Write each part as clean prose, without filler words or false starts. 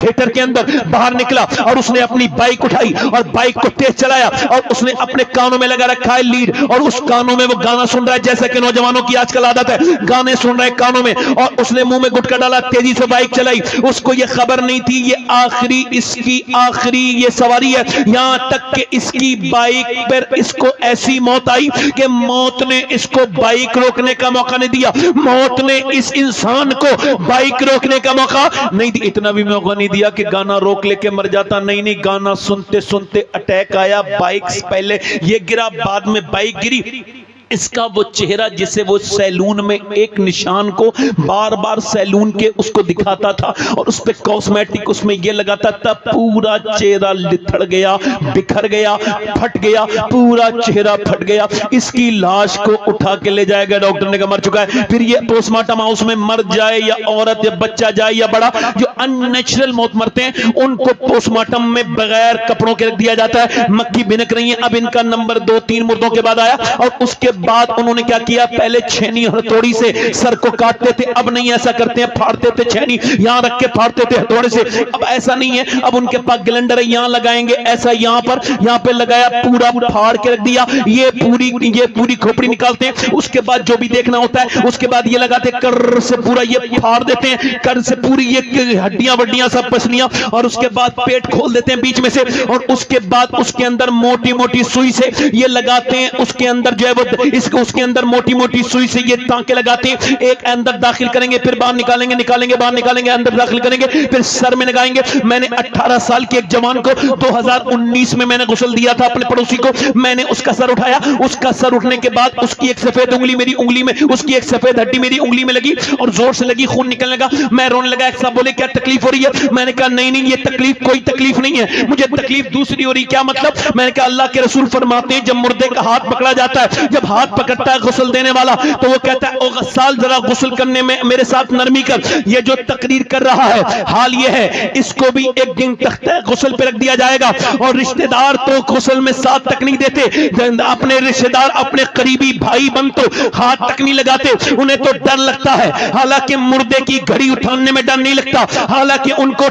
Theatre के अंदर बाहर निकला और उसने अपनी बाइक उठाई और बाइक को तेज चलाया और उसने अपने कानों में लगा रखा है लीड और उस कानों में वो गाना सुन रहा है, जैसा कि नौजवानों की आजकल आदत है, गाने सुन रहे कानों में, और उसने मुंह में गुटखा डाला, तेजी से बाइक चलाई। उसको ये खबर नहीं थी ये इसकी आखिरी ये सवारी है, यहां तक कि इसकी बाइक पर इसको ऐसी मौत आई कि मौत ने इसको बाइक रोकने का मौका नहीं दिया, मौत ने इस इंसान को बाइक रोकने का मौका नहीं दिया। इतना भी मौका नहीं दिया कि गाना रोक लेके मर जाता, नहीं, गाना सुनते सुनते अटैक आया, बाइक पहले ये गिरा, बाद में बाइक गिरी। इसका वो चेहरा जिसे वो सैलून में एक निशान को बार बार सैलून के उसको दिखाता था और उस पे कॉस्मेटिक उसमें ये लगाता था, पूरा चेहरा लिथड़ गया, बिखर गया, फट गया, पूरा चेहरा फट गया। इसकी लाश को उठा के ले जाएगा, डॉक्टर ने कहा मर चुका है। फिर ये पोस्टमार्टम हाउस में मर जाए या औरत या बच्चा जाए या बड़ा, जो अननेचुरल मौत मरते हैं उनको पोस्टमार्टम में बगैर कपड़ों के रख दिया जाता है। मक्खी भिनक रही है। अब इनका नंबर 2-3 मुर्दों के बाद आया और उसके बाद उन्होंने क्या किया, पहले छेनी और हथौड़ी से सर को काटते थे, अब नहीं ऐसा करते हैं, फाड़ते थे, छेनी यहां रख के फाड़ते थे हथौड़े से, अब ऐसा नहीं है, अब उनके पास ग्लैंडर है, यहां लगाएंगे, ऐसा यहां पे लगाया, पूरा फाड़ के रख दिया, ये पूरी खोपड़ी निकालते हैं। उसके बाद जो भी देखना होता है उसके बाद ये लगाते, कर से पूरा ये फाड़ देते हैं, कर से पूरी ये हड्डियां वड्डियां सब पसलियां, और उसके बाद पेट खोल देते हैं बीच में से, और उसके बाद उसके अंदर मोटी मोटी सुई से ये लगाते हैं, उसके अंदर जो है वो इसको उसके अंदर मोटी मोटी सुई से ये टांके लगाते हैं, एक अंदर दाखिल करेंगे, फिर बाहर निकालेंगे, बाहर निकालेंगे, अंदर दाखिल करेंगे, फिर सर में लगाएंगे। मैंने 18 साल के एक जवान को 2019 में मैंने गुस्ल दिया था अपने पड़ोसी को, मैंने उसका सर उठाया, उसका सर उठने के बाद उसकी एक सफेद उंगली मेरी उंगली में, उसकी एक सफेद हड्डी मेरी उंगली में लगी और जोर से लगी, खून निकलने लगा। मैं रोने लगा। एक साहब बोले क्या तकलीफ हो रही है? मैंने कहा नहीं ये तकलीफ कोई तकलीफ नहीं है, मुझे तकलीफ दूसरी हो रही। क्या मतलब? मैंने कहा अल्लाह के रसूल फरमाते हैं जब मुर्दे का हाथ पकड़ा जाता है, जब हाथ पकड़ता है गुस्ल देने वाला, तो वो कहता है ओ गस्साल जरा गुस्ल करने में मेरे साथ नरमी कर। ये जो तकरीर कर रहा है हाल ये है, इसको भी एक दिन तख्ते गुस्ल पे रख दिया जाएगा। और रिश्तेदार तो गुस्ल में साथ तक नहीं देते, अपने रिश्तेदार अपने करीबी भाई बन तो हाथ तक नहीं लगाते, उन्हें तो डर लगता है। हालांकि मुर्दे की घड़ी उठाने में डर नहीं लगता, हालांकि उनको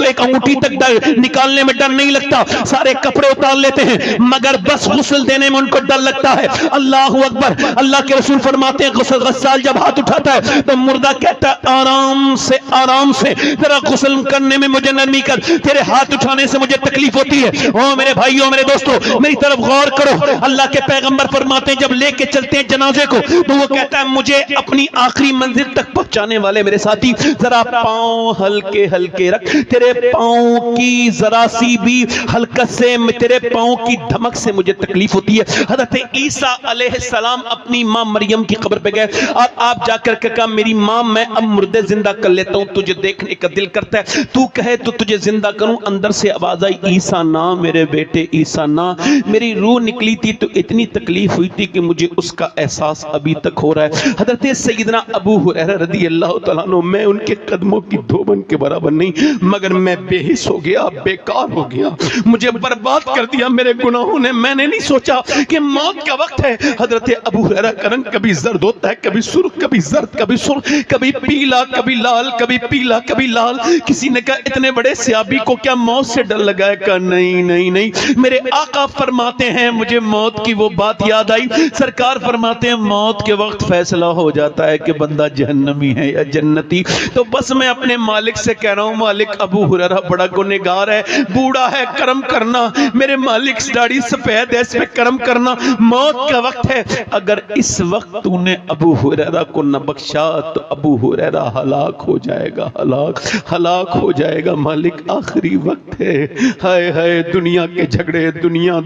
एक अंगूठी तक निकालने में डर नहीं लगता, सारे कपड़े उतार लेते हैं, मगर बस गुस्ल देने में उनको डर लगता है। अल्लाहू अकबर। अल्लाह के रसूल फरमाते हैं गस्साल जब हाथ उठाता है तो मुर्दा कहता है आराम से तेरा गुस्ल करने में मुझे नरमी कर, तेरे हाथ उठाने से मुझे तकलीफ होती है। ओ मेरे भाइयों मेरे दोस्तों मेरी तरफ गौर करो। अल्लाह के पैगंबर फरमाते हैं जब लेके चलते हैं जनाजे को तो वो कहता है मुझे अपनी आखिरी मंजिल तक पहुंचाने वाले मेरे साथी जरा पांव हल्के हल्के रख, तेरे पांव की जरा सी भी हलकत से तेरे पांव की धमक से मुझे तकलीफ होती है। हजरत ईसा अलैहिस्सलाम अपनी मां मरियम की कब्र पे गए और आप जाकर के कहा मेरी मां मैं अब मुर्दे जिंदा कर लेता हूं, तुझे देखने का दिल करता है, तू कहे तो तुझे जिंदा करूं। अंदर से आवाज आई ईसा ना मेरे बेटे ईसा ना। मेरी रूह निकली थी तो इतनी तकलीफ हुई थी कि मुझे उसका एहसास अभी तक हो रहा है। हजरत सैयदना अबू हुरैरा रज़ी अल्लाह तआला अन्हु, मैं उनके कदमों की धोबन के बराबर नहीं, मगर मैं बेहिस हो गया, बेकार हो गया, मुझे बर्बाद कर दिया मेरे गुनाहों ने। मैंने नहीं सोचा कि मौत का वक्त है। हजरत अबू हुरैरा का रंग कभी जर्द होता है, कभी सुर्ख, कभी जर्द, कभी सुर्ख, कभी पीला, कभी लाल, कभी पीला, कभी लाल। किसी ने कहा इतने बड़े सहाबी को क्या मौत से डर लगा है? कहा नहीं, मेरे आका फरमाते हैं, मुझे मौत की वो बात याद आई। सरकार फरमाते हैं मौत के वक्त फैसला हो जाता है कि बंदा जहन्नमी है या जन्नती। तो बस मैं अपने मालिक से कह रहा हूं, मालिक अबू हुरैरा बड़ा गुनहगार है, बूढ़ा है, करम करना। मेरे मालिक दाढ़ी सफेद है, इस पे करम करना। मौत का वक्त है, अगर इस वक्त तूने अबू हुरैरा को न बख्शा तो अबू हुरैरा हलाक हो जाएगा, हलाक हो जाएगा। मालिक आखिरी वक्त है। हाय हाय दुनिया के झगड़े, दुनिया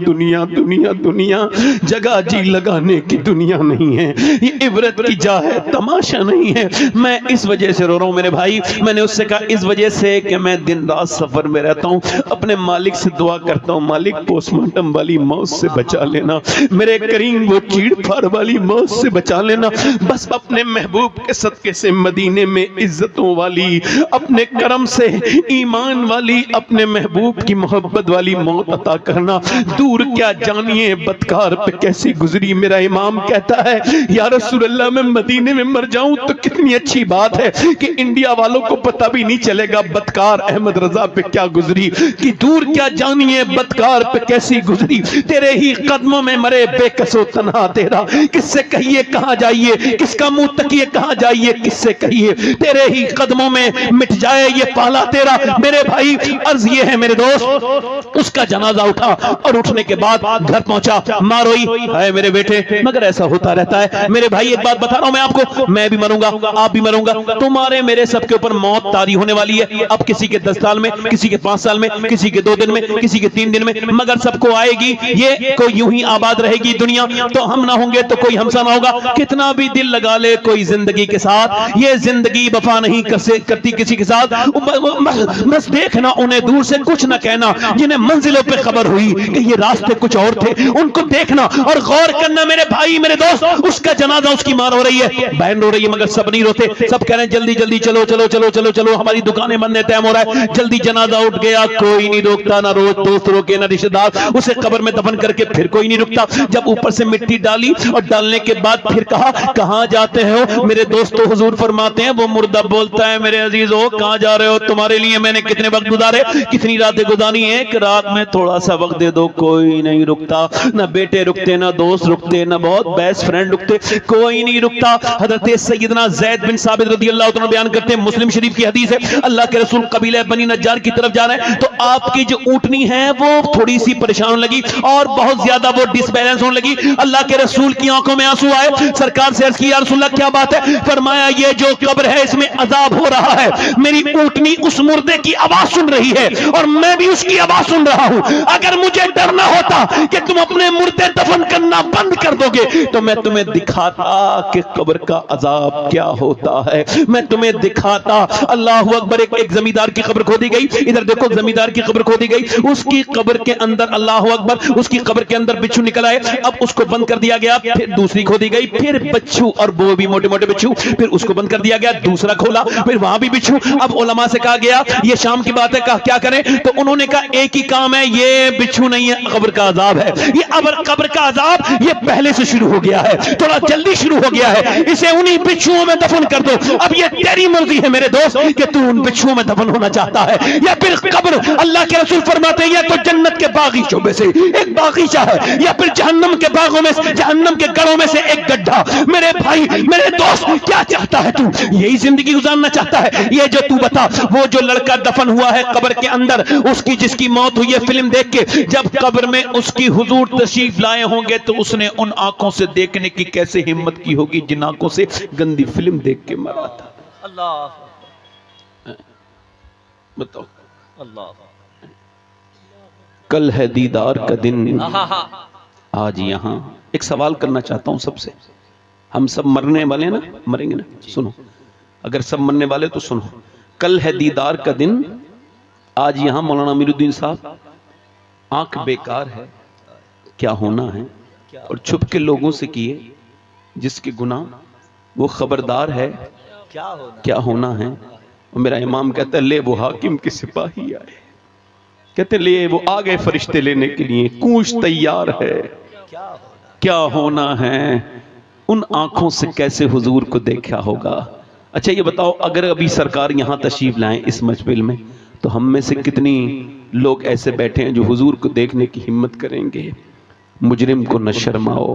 जगह जी लगाने की दुनिया नहीं है, ये इबरत की जा है, तमाशा नहीं है। मैं इस वजह से रो रहा हूं मेरे भाई। मैंने उससे कहा इस वजह से कि मैं दिन रात सफर में रहता हूं, अपने मालिक से दुआ करता हूं, मालिक पोस्टमार्टम वाली मौत से बचा लेना। मेरे करीम वो چیڑ پھاڑ والی موت سے بچا لینا، بس اپنے محبوب کے صدقے سے مدینے میں عزتوں والی، اپنے کرم سے ایمان والی، اپنے محبوب کی محبت والی موت عطا کرنا۔ دور کیا جانیے بدکار پہ کیسی گزری۔ میرا امام کہتا ہے یا رسول اللہ میں مدینے میں مر جاؤں تو کتنی اچھی بات ہے کہ انڈیا والوں کو پتہ بھی نہیں چلے گا بدکار احمد رضا پہ کیا گزری، کہ دور کیا جانیے بدکار پہ کیسی گزری۔ تیرے ہی قدموں میں مرے بے کس و تنہا تیرا، کس سے کہیے کہاں جائیے، کس کا منہ تکیے کہاں جائیے، کس سے کہیے تیرے ہی قدموں میں مٹ جائے یہ پالا تیرا۔ میرے بھائی عرض یہ ہے میرے دوست، اس کا جنازہ اٹھا اور اٹھنے کے بعد گھر پہنچا، ماں روئی، اے میرے بیٹے، مگر ایسا ہوتا رہتا ہے میرے بھائی۔ ایک بات بتا رہا ہوں میں آپ کو، میں بھی مروں گا، آپ بھی مروں گا، تمہارے میرے سب کے اوپر موت طاری ہونے والی ہے۔ اب کسی کے 10 سال میں، کسی کے 5 سال میں، کسی کے 2 دن میں، کسی کے 3 دن میں، مگر سب کو آئے گی۔ یہ کوئی یوں ہی آباد رہے گی دنیا، تو ہم نہ ہوں گے تو کوئی ہم سا نہ ہوگا۔ کتنا بھی دل لگا لے کوئی زندگی کے ساتھ، یہ زندگی وفا نہیں کرتی کسی کے ساتھ۔ بس دیکھنا انہیں دور سے، کچھ نہ کہنا، جنہیں منزلوں پہ خبر ہوئی کہ یہ راستے کچھ اور تھے، ان کو دیکھنا اور غور کرنا میرے بھائی میرے دوست۔ اس کا جنازہ، اس کی ماں رو رہی ہے، بہن رو رہی ہے، مگر سب نہیں روتے، سب کہہ رہے ہیں جلدی جلدی چلو چلو چلو چلو چلو، ہماری دکانیں بند ہیں، ٹائم ہو رہا ہے، جلدی جنازہ اٹھ گیا۔ کوئی نہیں روکتا، نہ دوست روکے نہ رشتہ دار، اسے قبر میں دفن کر کے پھر کوئی نہیں رکتا۔ جب اوپر سے مٹی ڈالی اور ڈالنے کے بعد پھر کہا کہاں جاتے ہو میرے دوستو، حضور فرماتے ہیں وہ مردہ بولتا ہے میرے عزیزو کہاں جا رہے ہو، تمہارے لیے میں نے کتنے وقت گزارے، کتنی راتیں گزاری، ایک رات میں تھوڑا سا وقت دے دو۔ کوئی نہیں رکتا، نہ بیٹے رکتے، نہ دوست رکتے، نہ بہت بیسٹ فرینڈ رکتے، کوئی نہیں رکتا۔ حضرت سیدنا زید بن ثابت رضی اللہ عنہ بیان کرتے ہیں، مسلم شریف کی حدیث ہے، اللہ کے رسول قبیلہ بنی نجار کی طرف جا رہے ہیں تو آپ کی جو اونٹنی ہے وہ تھوڑی سی پریشان لگی اور بہت زیادہ وہ ڈس بیلنس ہونے لگی۔ اللہ کے رسول کی آنکھوں میں آنسو آئے، سرکار سے عرض کی یا رسول اللہ کیا بات ہے؟ فرمایا یہ جو قبر ہے اس میں عذاب ہو رہا ہے، میری اونٹنی اس مردے کی آواز سن رہی ہے اور میں بھی اس کی آواز سن رہا ہوں۔ اگر مجھے ڈر نہ ہوتا کہ تم اپنے مردے دفن کرنا بند کر دو گے تو میں تمہیں دکھاتا کہ قبر کا عذاب کیا ہوتا ہے، میں تمہیں دکھاتا۔ اللہ اکبر۔ ایک زمیندار کی قبر کھودی گئی، ادھر دیکھو زمیندار کی قبر کھودی گئی، اس کی قبر کے اندر اللہ اکبر، اس کی قبر کے اندر بچھو نکل آئے، اب اس کو بند کر دیا گیا، پھر دوسری کھودی گئی، پھر بچھو اور وہ بھی موٹے موٹے بچھو، پھر اس کو بند کر دیا گیا، دوسرا کھولا، پھر وہاں بھی بچھو۔ اب علماء سے کہا گیا یہ شام کی بات ہے، کہا کیا کریں؟ تو انہوں نے کہا ایک ہی کام ہے، یہ بچھو نہیں ہے، قبر کا عذاب ہے۔ یہ قبر کا عذاب یہ پہلے سے شروع ہو گیا ہے، تھوڑا جلدی شروع ہو گیا ہے، اسے انہی بچھوؤں میں دفن کر دو۔ اب یہ تیری مرضی ہے میرے دوست کہ تو ان بچھوؤں میں دفن ہونا چاہتا ہے یا پھر قبر۔ اللہ کے رسول فرماتے ہیں یا تو جنت کے باغیچوں میں سے ایک باغیچہ ہے یا پھر جہنم کے باغوں میں سے، جہنم کے گڑھوں میں سے ایک گڈھا۔ میرے بھائی میرے دوست کیا چاہتا ہے تو؟ یہی زندگی گزارنا چاہتا ہے؟ یہ جو تو بتا، وہ جو لڑکا دفن ہوا ہے قبر کے اندر، اس کی جس کی موت ہوئی ہے فلم دیکھ کے، جب قبر میں اس کی حضور تشریف لائے ہوں گے تو اس نے ان آنکھوں سے دیکھنے کی کیسے ہمت کی ہوگی جن آنکھوں سے گندی فلم دیکھ کے مرا تھا۔ اللہ بتاؤ، اللہ کل ہے دیدار کا دن، آج یہاں۔ ایک سوال کرنا چاہتا ہوں سب سے، ہم سب مرنے والے نا، مریں گے نا؟ سنو، اگر سب مرنے والے تو سنو، کل ہے دیدار کا دن، آج یہاں مولانا امیر الدین صاحب، آنکھ بیکار ہے، کیا ہونا ہے، اور چھپ کے لوگوں سے کیے جس کے گناہ وہ خبردار ہے کیا ہونا ہے۔ اور میرا امام کہتا ہے لے وہ حاکم کے سپاہی آئے، کہتے ہیں لے وہ آگے فرشتے لینے کے لیے، کوچ تیار ہے، کیا ہونا ہے۔ ان آنکھوں سے کیسے حضور کو دیکھا ہوگا؟ اچھا یہ بتاؤ، اگر ابھی سرکار یہاں تشریف لائیں اس محفل میں تو ہم میں سے کتنی لوگ ایسے بیٹھے ہیں جو حضور کو دیکھنے کی ہمت کریں گے؟ مجرم کو نہ شرماؤ،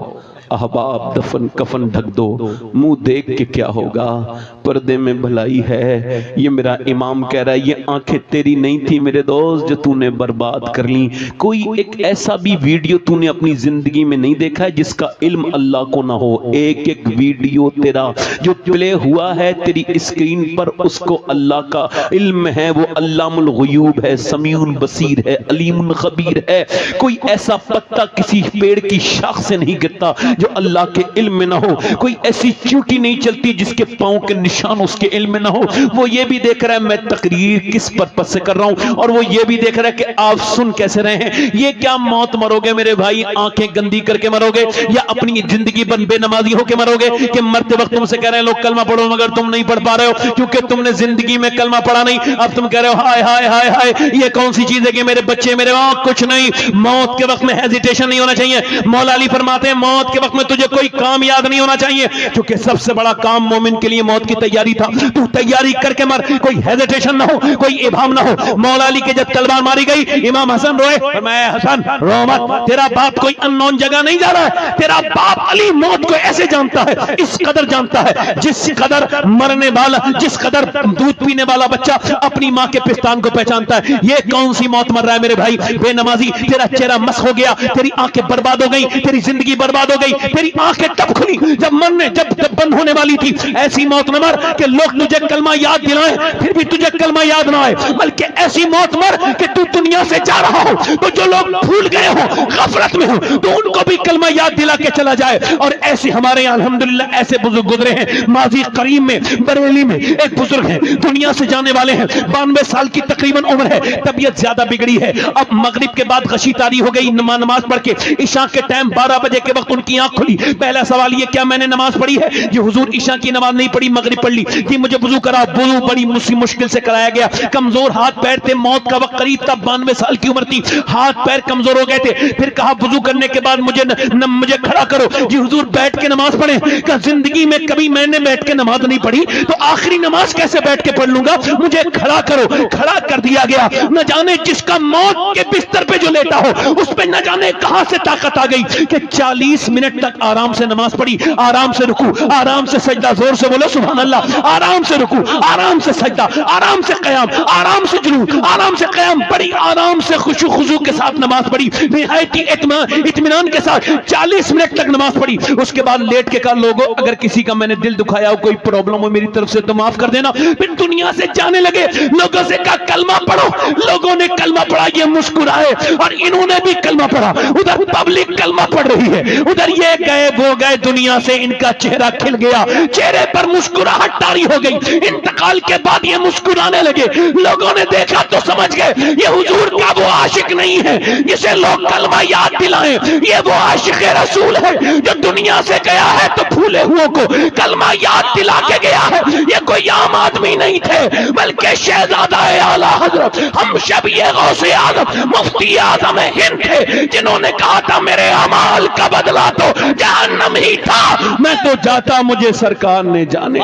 احباب دفن کفن ڈھک دو، منہ دیکھ کے کیا ہوگا، پردے میں بھلائی ہے۔ یہ میرا امام کہہ رہا ہے یہ آنکھیں تیری نہیں تھی میرے دوست جو تو نے برباد کر لی۔ کوئی ایک ایسا بھی ویڈیو تو نے اپنی زندگی میں نہیں دیکھا ہے جس کا علم اللہ کو نہ ہو؟ ایک ایک ویڈیو تیرا جو پلے ہوا ہے تیری اسکرین پر، اس کو اللہ کا علم ہے، وہ علام الغیوب ہے، سمیع البصیر ہے، علیم خبیر ہے۔ کوئی ایسا پتا کسی پیڑ کی شاخ سے نہیں گرتا جو اللہ کے علم میں نہ ہو، کوئی ایسی چیوٹی نہیں چلتی جس کے پاؤں کے शान उसके इल्म में ना हो। वो ये भी देख रहा है मैं तकरीर किस पर्पस से कर रहा हूं, और वो ये भी देख रहा है कि आप सुन कैसे रहे हैं। ये क्या मौत मरोगे मेरे भाई, आंखें गंदी करके मरोगे या अपनी जिंदगी बन बेनमाजी होकर मरोगे? कि मरते वक्त तुमसे कह रहे हैं लोग कलमा पढ़ो, मगर तुम नहीं पढ़ पा रहे हो क्योंकि तुमने जिंदगी में कलमा पढ़ा नहीं। अब तुम कह रहे हो हाय हाय हाय हाय, ये कौन सी चीज है कि मेरे बच्चे मेरे वहां कुछ नहीं। मौत के वक्त में हेजिटेशन नहीं होना चाहिए। मौला अली फरमाते हैं मौत के वक्त में तुझे कोई काम याद नहीं होना चाहिए, क्योंकि सबसे बड़ा काम मोमिन के लिए मौत की तैयारी था। तू तैयारी करके मर, कोई हेजिटेशन ना हो, कोई इबाम ना हो। मौला अली के जब तलवार मारी गई, इमाम हसन रोए, फरमाया हसन रो मत, तेरा बाप कोई अननोन जगह नहीं जा रहा है। तेरा बाप अली मौत को ऐसे जानता है, इस कदर जानता है जिस कदर मरने वाला, जिस कदर दूध पीने वाला बच्चा अपनी मां के पिस्तान को पहचानता है। ये कौन सी मौत मर रहा है मेरे भाई बेनमाजी? तेरा चेहरा मस हो गया, तेरी आंखें बर्बाद हो गई, तेरी जिंदगी बर्बाद हो गई, तेरी आंखें तब खुली जब मरने जब बंद होने वाली थी। ऐसी मौत न मर कि लोग तुझे कलमा याद दिलाएं फिर भी तुझे कलमा याद ना आए, बल्कि ऐसी मौत मर कि तू दुनिया से जा रहा हो तो जो लोग भूल गए हो, गफलत में हो, तो उनको भी कलमा याद दिला के चला जाए। और ऐसे हमारे यहाँ अल्हम्दुलिल्लाह ऐसे बुजुर्ग गुजरे हैं। माजी करीम में बरेली में एक बुजुर्ग है, दुनिया से जाने वाले हैं, 92 साल की तकरीबन उम्र है, तबीयत ज्यादा बिगड़ी है। अब मगरिब के बाद गशी तारी हो गई, नमाज पढ़ के ईशा के टाइम 12 बजे के वक्त उनकी आंख खुली। पहला सवाल ये, क्या मैंने नमाज पढ़ी है? ये हुजूर ईशा की नमाज नहीं पढ़ी, मगरिब पढ़ ली। कि मुझे वुजू करा, वुजू बड़ी मुश्किल से कराया गया। कमजोर हाथ पैर थे, मौत का वक्त करीब था, 92 साल की उम्र थी, हाथ पैर कमजोर हो गए थे। फिर कहा वुजू करने के बाद मुझे खड़ा करो। जी हुजूर बैठ के नमाज पढ़े। कहा जिंदगी में कभी मैंने बैठ के नमाज नहीं पढ़ी, तो आखिरी नमाज कैसे बैठ के पढ़ लूंगा, मुझे खड़ा करो। खड़ा कर दिया गया। न जाने जिसका मौत के बिस्तर पे जो लेटा हो उस पे न जाने कहां से ताकत आ गई कि 40 मिनट तक आराम से नमाज पढ़ी, आराम से रुकू, आराम से सजदा, जोर से बोलो सुभान अल्लाह, आराम से रुकू, आराम से सजदा, आराम से क़याम, आराम से जुलूस, आराम से क़याम, बड़ी आराम से खुशू खुजू के साथ नमाज पढ़ी, निहायती इत्मीनान के साथ 40 मिनट तक नमाज पढ़ी। उसके बाद लेट के कहा लोगों अगर किसी का मैंने दिल दुखाया हो, कोई प्रॉब्लम हो मेरी तरफ से तो माफ कर देना। फिर दुनिया से जाने लगे। लोगों से कहा कलमा पढ़ो, लोगों ने कलमा पढ़ा, ये मुस्कुराए और इन्होंने भी कलमा पढ़ा। उधर पब्लिक कलमा पढ़ रही है, उधर ये गए वो गए, दुनिया से इनका चेहरा खिल गया, चेहरे पर मुस्कुराहट तारी हो गई। इंतकाल के बाद ये मुस्कुराने लगे। लोगों ने देखा तो समझ गए ये हुजूर का वो आशिक नहीं है जिसे लोग कलमा याद दिलाएं, ये वो आशिक रसूल है जो दुनिया से गया है तो भूले हुओं को कलमा याद दिला के गया है। ये कोई आम आदमी नहीं थे, बल्कि शहजादा आला हजरत हम शब ये गौसे आजम मुफ्ती आजम हिंद थे, जिन्होंने कहा था मेरे अमाल का बदला तो जहन्नम ही था, मैं तो जाता मुझे सरकार ने जाने।